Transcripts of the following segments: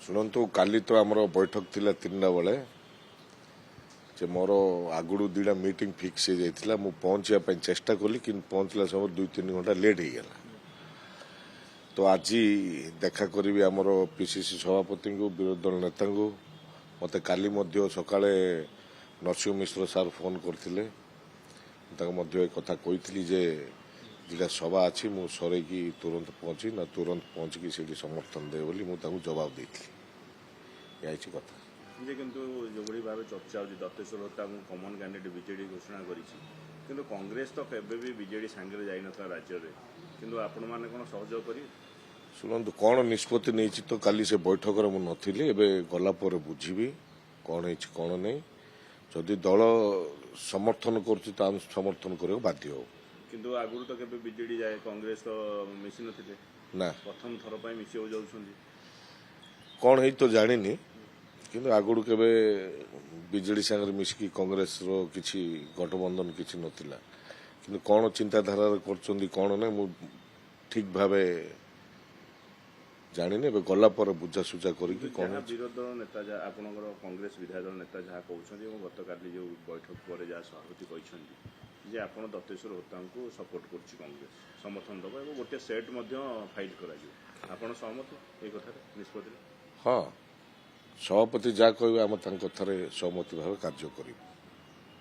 शुणु काली तो आमर बैठक थिला 3टा बेले जे मोर आगुड़ दुईटा मीटिंग फिक्स हो जाता मुझे पहुंचा चेष्टा कली कि पहुंचला समय 2-3 घंटा लेट हो गला। तो आज देखा करी आमर पीसीसी सभापति को विरोधी दल नेता को मत काली सकाळे नरसिंह मिश्र सार फोन करते कथा कही जे जिला सभा अच्छी मु सर तुरंत पहुंची ना तुरंत पहुंची से समर्थन दे बोली मुझे जवाब देती कथा जे किंतु जोगड़ी भाव चर्चा होती दत्तेश्वर हत्या कमन कैंडिडेट बीजेडी घोषणा कर कांग्रेस तो केबे भी बीजेडी सांगे जाई नथा राज्य रे किंतु आपण माने कोन सहयोग करी शुणु कौन निष्पत्ति नहीं तो काली से बैठक में नी एवं गला बुझी कौन है कौन नहीं जदि दल समर्थन कर समर्थन करने बाध्य हो किंतु आगुरी तो केबे बीजेडी जाए कांग्रेस तो मिसी नथिले ना प्रथम थर पय मिसी हो जाउछंदी कौन है तो जानिनी किंतु आगुड़ के बीजेडी सांगे मिसिकी कांग्रेस रो किछि गठबंधन किछि नथिला किंतु कौन चिंताधारा कर कौन ना मु ठीक भावे जानी ने गला पर बुझासुझा करके कौन विरोध दल नेता जहाँ आपनकर कांग्रेस विधायक दल नेता जहाँ कहते गतकाली जो बैठक पर जहाँ सभापति कहते जे आपण दत्तेश्वर हत्या को सपोर्ट कर कांग्रेस समर्थन दब और गोटे सेट फाइल कर सहमत ये कथा निष्पत्ति हाँ सभापति जहाँ कहे आम थे सहमति भाव कार्य कर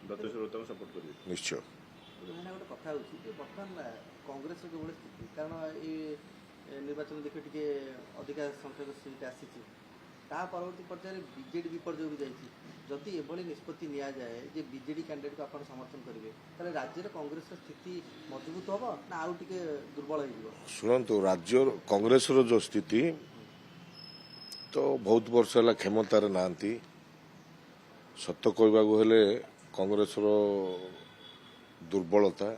दत्तेश्वर हत्या सपोर्ट कर निश्चय गोटे कथा बर्तमान कांग्रेस जो स्थिति कारण ये निर्वाचन देखिए टी अधिका संख्यक सीट आसी परवर्ती पर्यायर बीजेडी विपर्जय भी जाइए जदि एभली निष्पत्ति निया जाए जे बीजेडी कैंडिडेट को आप समर्थन करेंगे ताले राज्य में कांग्रेस स्थिति मजबूत हम ना आउ टिके दुर्बल हो शुणु राज्य कांग्रेस जो स्थिति तो बहुत वर्ष है क्षमतार नांती सत कहवाक कांग्रेस दुर्बलता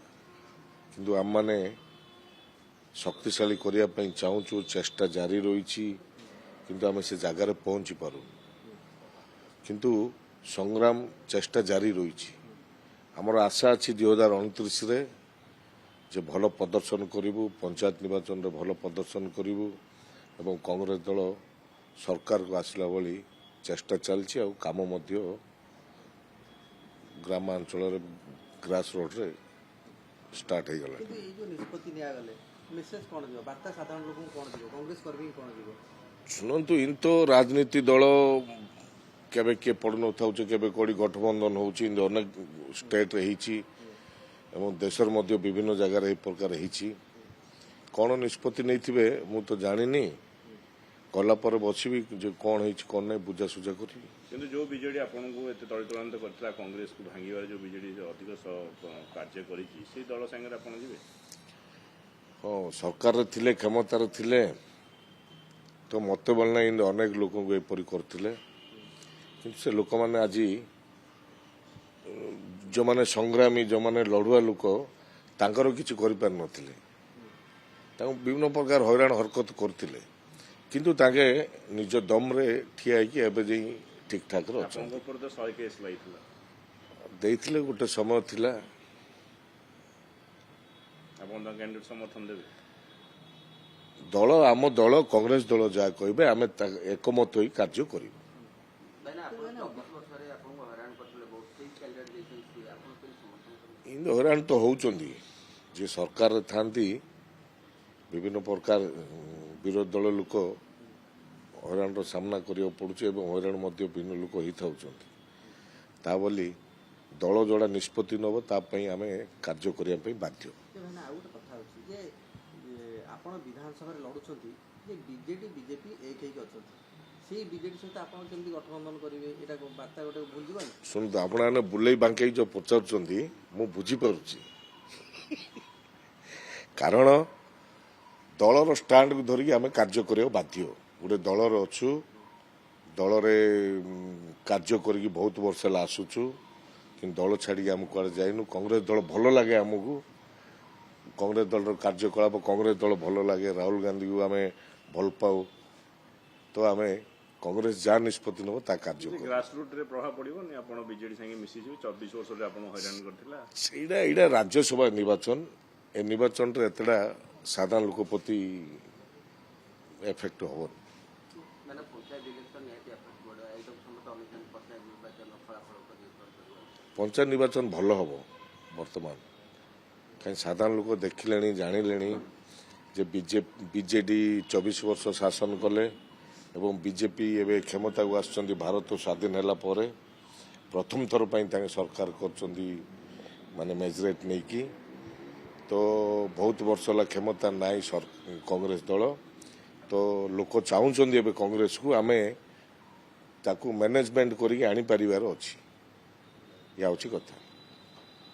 किंतु आम माने शक्तिशाली करने चाहूँ चेष्टा जारी रही किंतु आम से जगार पहुंची पारू किंतु संग्राम चेष्टा जारी रही आमर आशा अच्छी 2029 रे जे भल प्रदर्शन करूँ पंचायत निर्वाचन रे भल प्रदर्शन करूँ एवं कांग्रेस दल सरकार को आसला भली चेष्टा चलती काम ग्रामांचल ग्रास रोड रे स्टार्ट हो गला मेसेज कौन दियो वार्ता साधारण लोक कौन दियो कांग्रेस कर्मी कौन दियो शुणु इन तो राजनीति दल केबे किए पड़ न था केबे कोड़ी गठबंधन होची अनेक स्टेट रही एवं देशर मध्य विभिन्न जगार ए प्रकार रही कौन निष्पत्ति नहीं थिबे मु तो जानिनी गला पर बसबी जो कौन है कौन नहीं बुझासुझा करी किंतु जो बीजेडी आपन को एते तळितलांत करथला कांग्रेस को भांगीबार जो बीजेडी अधिक कार्य करिछि से दल संगे आपन जिवे हाँ सरकार थिले क्षमतार थिले तो मत बोलना इन अनेक लोक एपरी करते से लोक मैंने आज जो माने संग्रामी जो माने लड़ुआ लोक तांकर किछि करि पार नथिले विभिन्न प्रकार हैरान हरकत करथिले किंतु ताके निज दम रे ठिया कि एबे जे ठीक ठाक रो आपन ऊपर तो 100 केस लाइथला देइथिले गोटे समय थिला आपन कैंडिडेट समर्थन देबे दल आम दल कांग्रेस दल जहाँ कहे आम एकमत हो कार्य कर हैरान तो होती जे सरकार था विभिन्न प्रकार विरोधी दल लोक हैरान सामना करा पड़ुचे हैरान विभिन्न लोक होता बोली दल जोड़ा निष्पत्ति नब तापाई आम कार्य करने बाध्य आपण विधानसभा लड़ुंट बीजेडी बीजेपी एक ही बीजेडी सहित आप गठबंधन करेंगे यहाँ बार्ता गोटे भूल जाए शुणु आपने बुले बांके जो पचार मु बुझीपारुची कारण दलर स्टाण्ड को धरिकी आम कार्य करने बाध्य गोटे दलर अच्छु दल कार्य करी बहुत वर्ष है आसुचु कि दल छाड़ी आम कड़े जाइनु कांग्रेस दल भल लगे आमको कांग्रेस दल कार्यकलाप कांग्रेस दल भल लगे राहुल गांधी को आम भल पाऊ तो आम कांग्रेस जहाँ निष्पत्ति नब ता कार्य ग्रासरूट रे प्रभाव पड़िबो आपण बीजेडी संगे मिसी 24 वर्ष रे आपण हैरान करथिला ସେଇଟା राज्यसभा निर्वाचन ए निर्वाचन रे एतडा साधारण लोक प्रति एफेक्ट होबो मैंने ଇଲେକ୍ସନ ନିହାତି ଏଫେକ୍ଟ ପଡ଼ିବ ଏଇଟାକୁ ସମସ୍ତେ ଅନୁଧ୍ୟାନ ପଞ୍ଚାୟତ ନିର୍ବାଚନ ଫଳାଫଳ ଉପରେ ନିର୍ଭର କରିବ। ପଞ୍ଚାୟତ ନିର୍ବାଚନ ଭଲ ହେବ ବର୍ତ୍ତମାନ, କାହିଁ ସାଧାରଣ ଲୋକ ଦେଖିଲେଣି ଜାଣିଲେଣି ଯେ ବିଜେଡି 24 ବର୍ଷ ଶାସନ କଲେ ଏବଂ ବିଜେପି ଏବେ କ୍ଷମତାକୁ ଆସୁଛନ୍ତି ଭାରତ ସ୍ୱାଧୀନ ହେଲା ପରେ ପ୍ରଥମ ଥର ପାଇଁ ତାଙ୍କେ ସରକାର କରୁଛନ୍ତି ମାନେ ମେଜରେଟ୍ ନେଇକି। ତ ବହୁତ ବର୍ଷ ହେଲା କ୍ଷମତା ନାହିଁ କଂଗ୍ରେସ ଦଳ, ତ ଲୋକ ଚାହୁଁଛନ୍ତି ଏବେ କଂଗ୍ରେସକୁ ଆମେ ତାକୁ ମ୍ୟାନେଜମେଣ୍ଟ କରିକି ଆଣିପାରିବାର ଅଛି। ଏହା ହେଉଛି କଥା।